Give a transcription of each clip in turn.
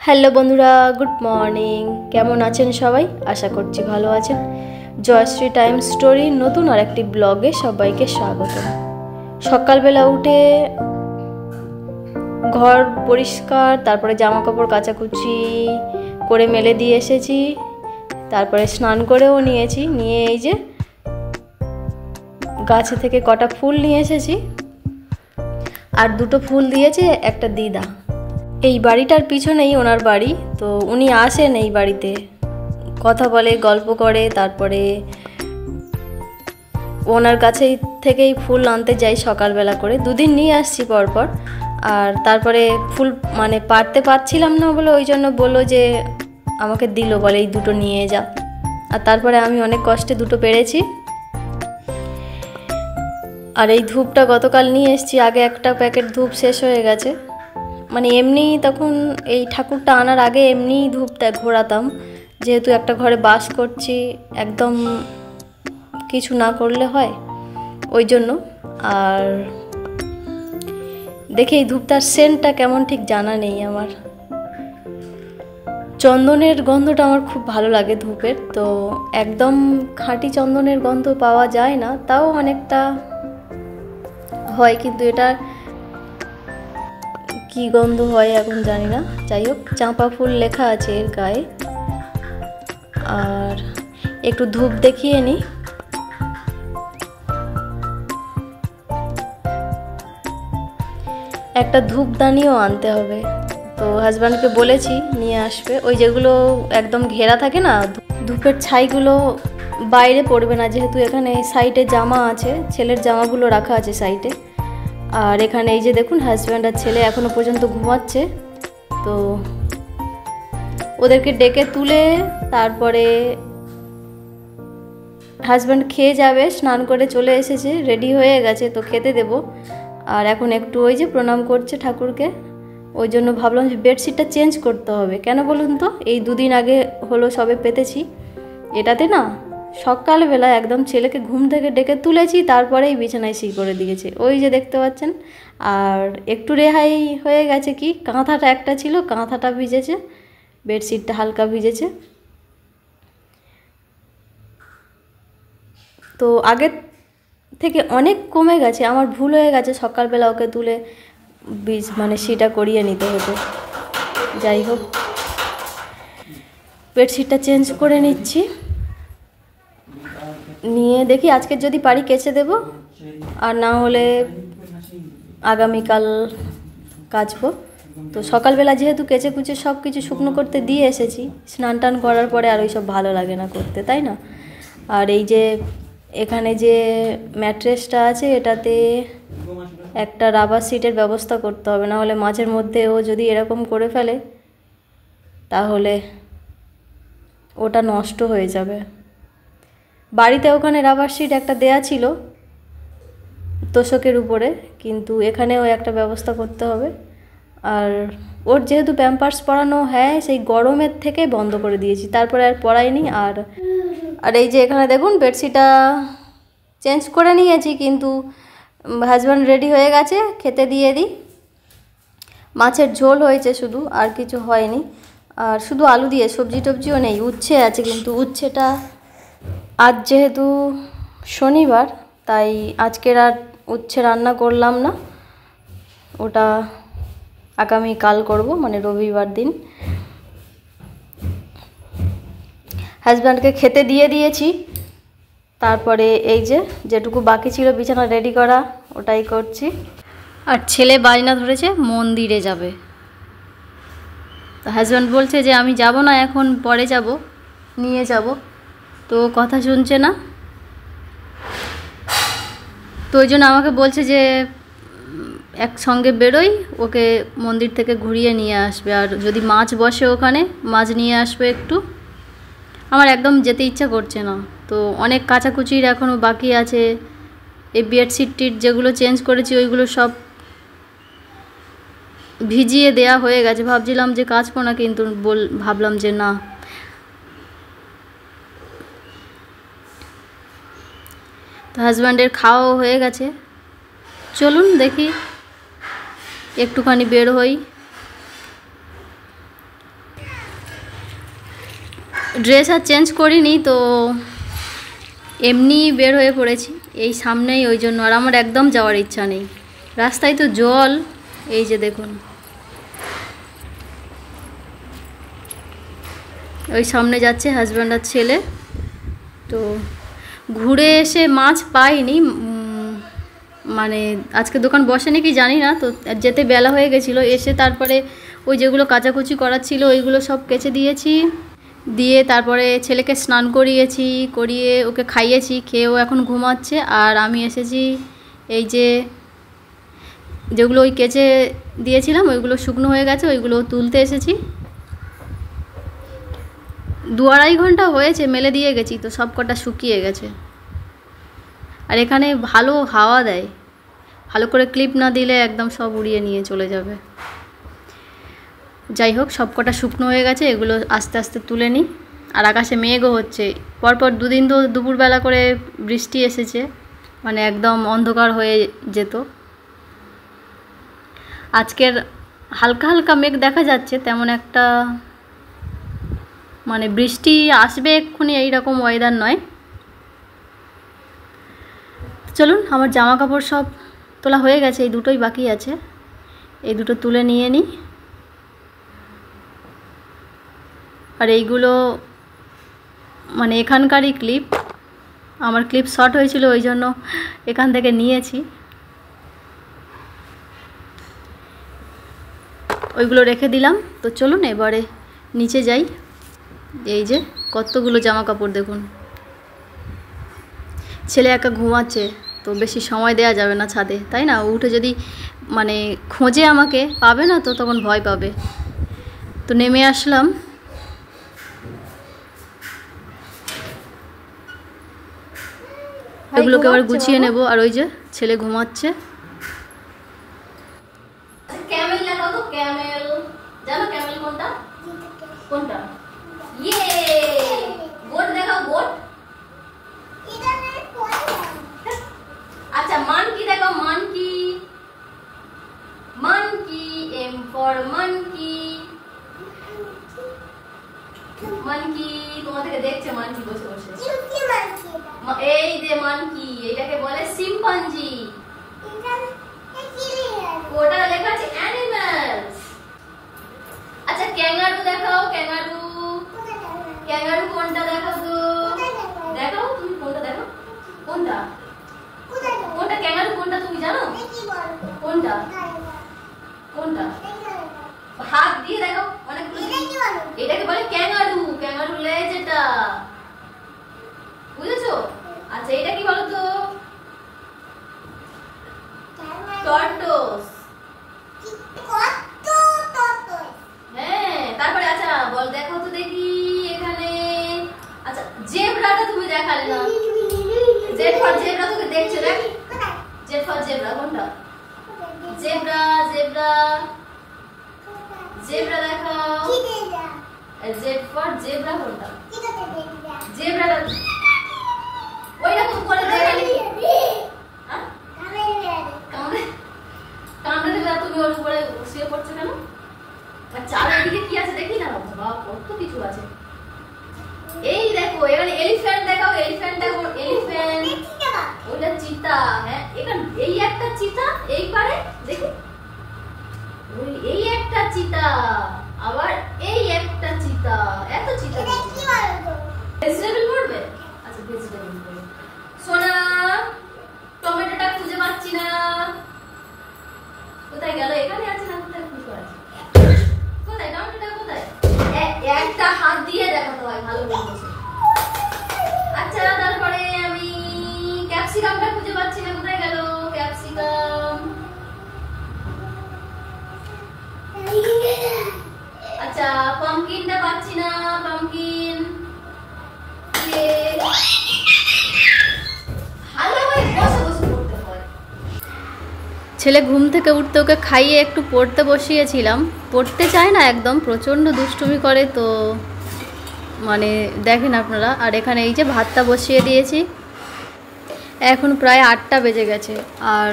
Hello বন্ধুরা, good morning. কেমন আছেন সবাই? আশা করছি ভালো আছেন। জয়শ্রী টাইম স্টোরি নতুন আর একটি ব্লগে সবাইকে স্বাগত। সকালবেলা উঠে ঘর পরিষ্কার, তারপরে জামা কাপড় কাচাকুচি করে মেলে দিয়ে এসেছি। তারপরে স্নান করেও নিয়েছি। নিয়ে এই যে গাছে থেকে কটা ফুল নিয়ে এসেছি, আর দুটো ফুল দিয়েছে একটা দিদা। এই বাড়িটার পিছনেই ওনার বাড়ি, তো উনি আসেন এই বাড়িতে, কথা বলে, গল্প করে। তারপরে ওনার কাছেই থেকেই ফুল আনতে যাই সকালবেলা করে, দুদিন নিয়ে আসছি পরপর। আর তারপরে ফুল পারতে পারছিলাম না বলে ওই জন্য বললো যে আমাকে দিল, বলে এই দুটো নিয়ে যা। আর তারপরে আমি অনেক কষ্টে দুটো পেরেছি। আর এই ধূপটা গতকাল নিয়ে এসেছি, আগে একটা প্যাকেট ধূপ শেষ হয়ে গেছে। এমনি তখন এই ঠাকুরটা আনার আগে এমনি ধূপটা ঘোরাতাম, যেহেতু একটা ঘরে বাস করছি, একদম কিছু না করলে হয়, ওই জন্য। আর দেখি এই ধূপটার সেন্টটা কেমন ঠিক জানা নেই আমার। চন্দনের গন্ধটা আমার খুব ভালো লাগে ধূপের, তো একদম খাঁটি চন্দনের গন্ধ পাওয়া যায় না, তাও অনেকটা হয়, কিন্তু এটা কি গন্ধ হয় এখন জানি না। যাই হোক, চাঁপা ফুল লেখা আছে এর গায়ে। আর একটু ধূপ দেখিয়ে নিই। একটা ধূপদানিও আনতে হবে, তো হাজব্যান্ডকে বলেছি নিয়ে আসবে। ওই যেগুলো একদম ঘেরা থাকে না, ধূপের ছাইগুলো বাইরে পড়বে না, যেহেতু এখানে সাইডে জামা আছে, ছেলের জামাগুলো রাখা আছে সাইডে। আর এখানে এই যে দেখুন, হাজব্যান্ড আর ছেলে এখনো পর্যন্ত ঘুমাচ্ছে, তো ওদেরকে ডেকে তুলে তারপরে হাজব্যান্ড খেয়ে যাবে। স্নান করে চলে এসেছে, রেডি হয়ে গেছে, তো খেতে দেব। আর এখন একটু ওই যে প্রণাম করছে ঠাকুরকে, ওই জন্য ভাবলাম যে বেডশিটটা চেঞ্জ করতে হবে। কেন বলুন তো, এই দুদিন আগে হলো সবে পেতেছি, এটাতে না সকালবেলা একদম ছেলেকে ঘুম থেকে ডেকে তুলেছি, তারপরেই বিছানায় শুয়ে করে দিয়েছে, ওই যে দেখতে পাচ্ছেন। আর একটু রেহাই হয়ে গেছে, কি কাঁথাটা একটা ছিল, কাঁথাটা ভিজেছে, বেডশিটটা হালকা ভিজেছে। তো আগের থেকে অনেক কমে গেছে, আমার ভুল হয়ে গেছে, সকালবেলা ওকে তুলে সেটা করিয়ে নিতে হতো। যাই হোক, বেডশিটটা চেঞ্জ করে নিচ্ছি, নিয়ে দেখি আজকে যদি পারি কেচে দেব, আর না হলে আগামীকাল কাচবো। তো সকালবেলা যেহেতু কেচে কুচে সব কিছু শুকনো করতে দিয়ে এসেছি, স্নান টান করার পরে আর ওই সব ভালো লাগে না করতে, তাই না? আর এই যে এখানে যে ম্যাট্রেসটা আছে, এটাতে একটা রাবার সিটের ব্যবস্থা করতে হবে, না হলে মাঝের মধ্যে ও যদি এরকম করে ফেলে তাহলে ওটা নষ্ট হয়ে যাবে। বাড়িতে ওখানে রাবার সিট একটা দেয়া ছিল তোষকের উপরে, কিন্তু এখানেও একটা ব্যবস্থা করতে হবে। আর ওর যেহেতু প্যাম্পার্স পরানো, হ্যাঁ সেই গরমের থেকে বন্ধ করে দিয়েছি, তারপরে আর পরাইনি। আর এই যে এখানে দেখুন, বেডশিটটা চেঞ্জ করে নিয়েছি, কিন্তু হাজব্যান্ড রেডি হয়ে গেছে, খেতে দিয়ে দিই। মাছের ঝোল হয়েছে শুধু, আর কিছু হয়নি। আর শুধু আলু দিয়ে, সবজি টবজিও নেই। উচ্ছে আছে, কিন্তু উচ্ছেটা আজ যেহেতু শনিবার, তাই আজকের আর উচ্ছে রান্না করলাম না, ওটা আগামীকাল করব, রবিবার দিন। হাজব্যান্ডকে খেতে দিয়ে দিয়েছি, তারপরে এই যে যেটুকু বাকি ছিল বিছানা রেডি করা, ওটাই করছি। আর ছেলে বাজনা ধরেছে মন্দিরে যাবে, তো হাজব্যান্ড বলছে যে আমি যাব না এখন, পরে যাব, নিয়ে যাব, তো কথা শুনছে না। তো ওই জন্য আমাকে বলছে যে একসঙ্গে বেরোই, ওকে মন্দির থেকে ঘুরিয়ে নিয়ে আসবে, আর যদি মাছ বসে ওখানে মাছ নিয়ে আসবে একটু। আমার একদম যেতে ইচ্ছা করছে না, তো অনেক কাচাকুচির এখনও বাকি আছে। এই বেডশিটটির যেগুলো চেঞ্জ করেছি ওইগুলো সব ভিজিয়ে দেয়া হয়ে গেছে, ভাবছিলাম যে কাচবো না, কিন্তু ভাবলাম যে না। তো হাজব্যান্ডের খাওয়াও হয়ে গেছে, চলুন দেখি একটুখানি বের হই। ড্রেস আর চেঞ্জ করিনি, তো এমনি বের হয়ে পড়েছি এই সামনেই, ওই জন্য। আর আমার একদম যাওয়ার ইচ্ছা নেই, রাস্তায় তো জল, এই যে দেখুন ওই সামনে যাচ্ছে হাজব্যান্ড আর ছেলে। তো ঘুরে এসে মাছ পাইনি, মানে আজকে দোকান বসেনি কি জানি না, তো যেতে বেলা হয়ে গেছিলো। এসে তারপরে ওই যেগুলো কাচাকুচি করার ছিল ওইগুলো সব কেচে দিয়েছি, দিয়ে তারপরে ছেলেকে স্নান করিয়ে ওকে খাইয়েছি, খেয়েও এখন ঘুমাচ্ছে। আর আমি এসেছি এই যে যেগুলো ওই কেচে দিয়েছিলাম ওইগুলো শুকনো হয়ে গেছে, ওইগুলো তুলতে এসেছি। 2-2.5 ঘন্টা হয়েছে মেলে দিয়ে গেছি, তো সব কটা শুকিয়ে গেছে। আর এখানে ভালো হাওয়া দেয়, ভালো করে ক্লিপ না দিলে একদম সব উড়িয়ে নিয়ে চলে যাবে। যাই হোক, সব কটা শুকনো হয়ে গেছে, এগুলো আস্তে আস্তে তুলে নিই। আর আকাশে মেঘও হচ্ছে, পরপর 2 দিন তো দুপুরবেলা করে বৃষ্টি এসেছে, মানে একদম অন্ধকার হয়ে যেত। আজকের হালকা হালকা মেঘ দেখা যাচ্ছে, তেমন একটা মানে বৃষ্টি আসবে এক্ষুনি এইরকম ওয়েদার নয়। চলুন, আমার জামা কাপড় সব তোলা হয়ে গেছে, এই দুটোই বাকি আছে, এই দুটো তুলে নিয়ে নিই। আর এইগুলো মানে এখানকারই ক্লিপ, আমার ক্লিপ শর্ট হয়েছিল ওই জন্য এখান থেকে নিয়েছি। ওইগুলো রেখে দিলাম। তো চলুন এবারে নিচে যাই। এই যে কতগুলো জামা কাপড় দেখুন। ছেলে একা ঘুমাচ্ছে, তো বেশি সময় দেয়া যাবে না ছাদে, তাই না? উঠে যদি মানে খোঁজে আমাকে, পাবে না তো তখন ভয় পাবে। তো নেমে আসলাম। এগুলোকে আবার গুছিয়ে নেব। আর ওই যে ছেলে ঘুমাচ্ছে। ক্যামেল দেখাও তো, ক্যামেল। জানো ক্যামেল কোনটা? কোনটা? ইয়ে, গোট দেখাও, গোট। আচ্ছা, মানকি দেখাও, monkey. Monkey, M for monkey. Monkey তোমার থেকে দেখছে, মানকি বসে বসে। এই যে মানকি, এটাকে বলে শিম্পাঞ্জি। ওটা লেখা আছে অ্যানিমালস। আচ্ছা, ক্যাঙ্গারু দেখাও, ক্যাঙ্গারু। ক্যাঙ্গারু কোনটা দেখাও তো, দেখাও তুমি কোনটা, দেখো কোনটা, কোনটা ক্যাঙ্গারু কোনটা তুমি জানো? কোনটা কোনটা? হাত দিয়ে দেখাও, অনেকগুলো। এটাকে বলে ক্যাঙ্গারু, ক্যাঙ্গারু লেজ এটা, বুঝেছো? আচ্ছা, এটা কি বলো তো? টর্টোস। হ্যাঁ, তারপরে আচ্ছা বল, দেখো তো দেখি এখানে। আচ্ছা, জেব্রাটা তুমি দেখালে না। জেড ফর জেব্রা, তোকে দেখছো, দেখ। জেড ফর জেব্রা কোনটা? জেব্রা, জেব্রা, জেব্রা দেখাও। জেড ফর জেব্রা কোনটা? জেব্রাটা ওইরকম করে দেখালে। হ্যাঁ, কামড়ে দেবে। তুমি ওর উপরে শুয়ে পড়ছো কেন? আর চারিদিকে কি আছে দেখি না, বাবা কত কিছু আছে। এই দেখো, এখানে এলিফ্যান্ট দেখাও, এলিফ্যান্ট দেখো, এলিফ্যান্ট। ওটা চিতা। হ্যাঁ, এখানে এই একটা চিতা, এই পারে দেখি, ওই এই একটা চিতা, আবার এই একটা চিতা। এত চিতা ভেজিটেবল পড়বে। আচ্ছা, ভেজিটেবল পড়বে। সোনা, টমেটোটা খুঁজে পাচ্ছি না, কোথায় গেল? এখানে আছে না? কোথায় খুঁজে আছে? কোথায় টমেটোটা, কোথায়? একটা হাত দিয়ে দেখাতে হয় ভালো করে। আচ্ছা, তারপরে আমি ক্যাপসিকামটা খুঁজে পাচ্ছি না, কোথায় গেল ক্যাপসিকাম? আচ্ছা, পামকিনটা পাচ্ছি না, পামকিন। ছেলে ঘুম থেকে উঠতে ওকে খাইয়ে একটু পড়তে বসিয়েছিলাম, পড়তে চায় না একদম, প্রচণ্ড দুষ্টুমি করে। তো মানে দেখেন আপনারা। আর এখানে এই যে ভাতটা বসিয়ে দিয়েছি, এখন প্রায় 8টা বেজে গেছে। আর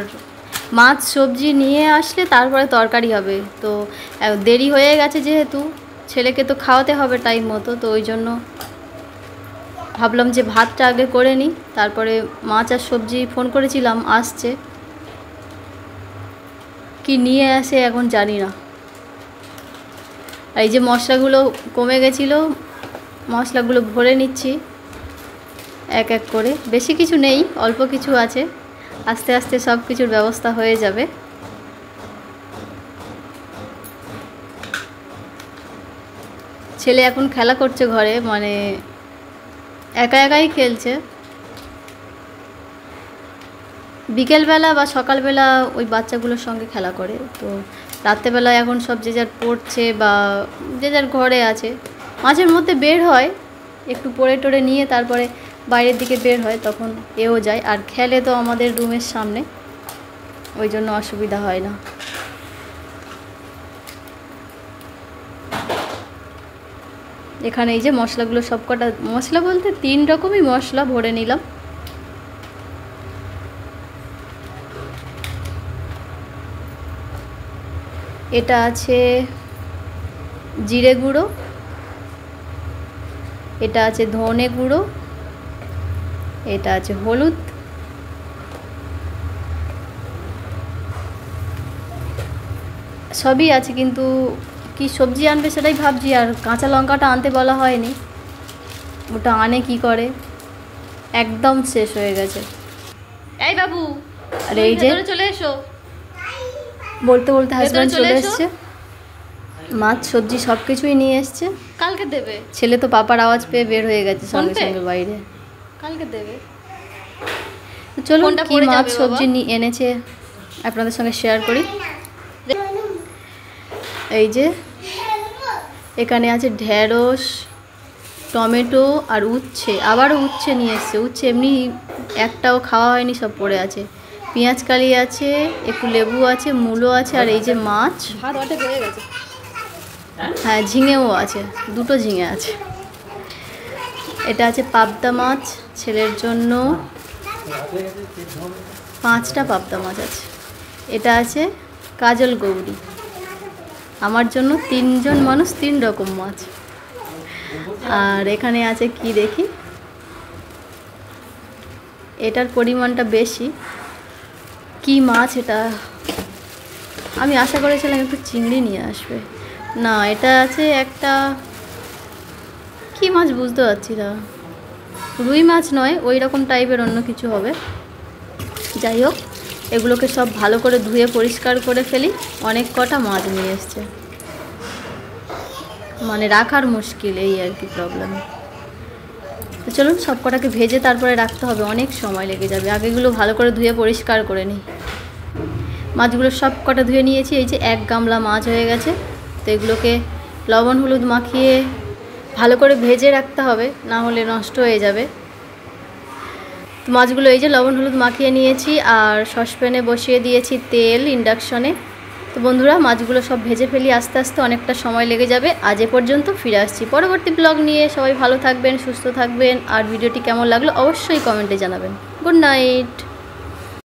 মাছ সবজি নিয়ে আসলে তারপরে তরকারি হবে। তো দেরি হয়ে গেছে যেহেতু, ছেলেকে তো খাওয়াতে হবে টাইম মতো, তো ওই জন্য ভাবলাম যে ভাতটা আগে করে নিই, তারপরে মাছ আর সবজি ফোন করেছিলাম, আসছে। কি নিয়ে আসে এখন জানি না। এই যে মশলাগুলো কমে গেছিলো, মশলাগুলো ভরে নিচ্ছি এক এক করে। বেশি কিছু নেই, অল্প কিছু আছে, আস্তে আস্তে সব কিছুর ব্যবস্থা হয়ে যাবে। ছেলে এখন খেলা করছে ঘরে, মানে একা একাই খেলছে। বিকেলবেলা বা সকালবেলা ওই বাচ্চাগুলোর সঙ্গে খেলা করে, তো রাত্রেবেলা এখন সব যে যার পড়ছে বা যে যার ঘরে আছে। মাঝের মধ্যে বের হয়, একটু পড়ে টড়ে নিয়ে তারপরে বাইরের দিকে বের হয়, তখন এও যায়। আর খেলে তো আমাদের রুমের সামনে, ওই জন্য অসুবিধা হয় না। এখানে এই যে মশলাগুলো সবকটা, মশলা বলতে 3 রকমই মশলা ভরে নিলাম। এটা আছে জিরে গুঁড়ো, এটা আছে ধনে গুঁড়ো, এটা আছে হলুদ, সবই আছে, কিন্তু কি সবজি আনবে সেটাই ভাবছি। আর কাঁচা লঙ্কাটা আনতে বলা হয়নি, ওটা আনে কি করে, একদম শেষ হয়ে গেছে। এই বাবু, আর এই যে চলে এসো, বলতে বলতে হাজব্যান্ড চলে এসছে। মাছ সবজি সব কিছুই নিয়ে এসছে। কালকে দেবে। ছেলে তো পাপার আওয়াজ পেয়ে বের হয়ে গেছে সঙ্গে সঙ্গে বাইরে। কালকে দেবে। চলুন কি মাছ সবজি এনেছে আপনাদের সঙ্গে শেয়ার করি। এই যে এখানে আছে ঢেঁড়স, টমেটো আর উচ্ছে, আবারও উচ্ছে নিয়ে এসছে। উচ্ছে এমনি একটাও খাওয়া হয়নি, সব পড়ে আছে। পেঁয়াজ কালি আছে, একটু লেবু আছে, মূলো আছে, আর এই যে মাছ। হ্যাঁ, ঝিঙেও আছে, 2টো ঝিঙে আছে। এটা আছে পাবদা মাছ, ছেলের জন্য 5টা পাবদা মাছ আছে। এটা আছে কাজল গৌরী, আমার জন্য 3 জন মানুষ 3 রকম মাছ। আর এখানে আছে কি দেখি, এটার পরিমাণটা বেশি। কি মাছ এটা? আমি আশা করেছিলাম একটু চিংড়ি নিয়ে আসবে, না এটা আছে একটা কি মাছ বুঝতে পারছি না, রুই মাছ নয়, ওই রকম টাইপের অন্য কিছু হবে। যাই হোক, এগুলোকে সব ভালো করে ধুয়ে পরিষ্কার করে ফেলি। অনেক কটা মাছ নিয়ে এসছে, মানে রাখার মুশকিল, এই আর কি প্রবলেম। তো চলুন সব কটাকে ভেজে তারপরে রাখতে হবে, অনেক সময় লেগে যাবে। আগেগুলো ভালো করে ধুয়ে পরিষ্কার করে নিই। মাছগুলো সব কটা ধুয়ে নিয়েছি। এই যে 1 গামলা মাছ হয়ে গেছে। তো এগুলোকে লবণ হলুদ মাখিয়ে ভালো করে ভেজে রাখতে হবে, না হলে নষ্ট হয়ে যাবে। তো মাছগুলো এই যে লবণ হলুদ মাখিয়ে নিয়েছি, আর সসপ্যানে বসিয়ে দিয়েছি তেল ইন্ডাকশনে। তো বন্ধুরা, মাছগুলো সব ভেজে ফেলি আস্তে আস্তে, অনেকটা সময় লেগে যাবে। আজ এ পর্যন্ত, ফিরে আসছি পরবর্তী ব্লগ নিয়ে। সবাই ভালো থাকবেন, সুস্থ থাকবেন, আর ভিডিওটি কেমন লাগলো অবশ্যই কমেন্টে জানাবেন। Good night.